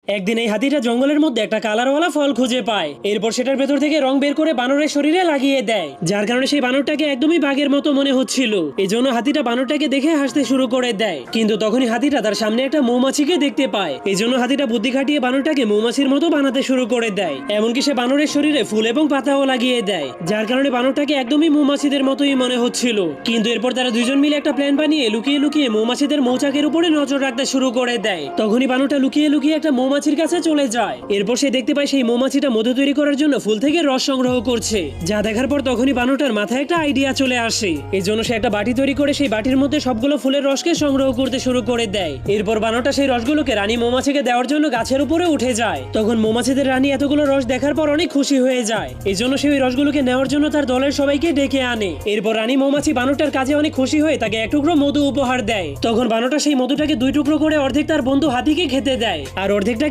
একদিন এই হাতিটা জঙ্গলের মধ্যে একটা কালারওয়ালা ফল খুঁজে পায়। এরপর সেটার ভেতর থেকে রং বের করে বানরের শরীরে লাগিয়ে দেয়, যার কারণে সেই বানরটাকে একদমই বাঘের মতো মনে হচ্ছিল। এজন্য হাতিটা বানরটাকে দেখে হাসতে শুরু করে দেয়। কিন্তু তখনই হাতিটা তার সামনে একটা মৌমাছিকে দেখতে পায়। এজন্য হাতিটা বুদ্ধি খাটিয়ে বানরটাকে মৌমাছির মতো বানাতে শুরু করে দেয়। এমনকি সে বানরের শরীরে ফুল এবং পাতাও লাগিয়ে দেয়, যার কারণে বানরটাকে একদমই মৌমাছিদের মতোই মনে হচ্ছিল। কিন্তু এরপর তারা দুইজন মিলে একটা প্ল্যান বানিয়ে লুকিয়ে লুকিয়ে মৌমাছিদের মৌচাকের উপরে নজর রাখতে শুরু করে দেয়। তখনই বানরটা লুকিয়ে লুকিয়ে একটা মৌমাছির কাছে চলে যায়। এরপর সে দেখতে পায় সেই মৌমাছিটা মধু তৈরি করার জন্য ফুল থেকে রস সংগ্রহ করছে। যা দেখার পর তখনই বানরটার মাথায় একটা আইডিয়া চলে আসে। এর জন্য সে একটা বাটি তৈরি করে সেই বাটির মধ্যে সবগুলো ফুলের রসকে সংগ্রহ করতে শুরু করে দেয়। এরপর বানরটা সেই রসগুলোকে রানী মৌমাছিকে দেওয়ার জন্য গাছের উপরে উঠে যায়। তখন মৌমাছিদের রানী এতগুলো রস দেখার পর অনেক খুশি হয়ে যায়। এই জন্য সে ওই রসগুলোকে নেওয়ার জন্য তার দলের সবাইকে ডেকে আনে। এরপর রানী মৌমাছি বানরটার কাজে অনেক খুশি হয়ে তাকে এক টুকরো মধু উপহার দেয়। তখন বানরটা সেই মধুটাকে দুই টুকরো করে অর্ধেক তার বন্ধু হাতিকে খেতে দেয়, আর অর্ধেকটা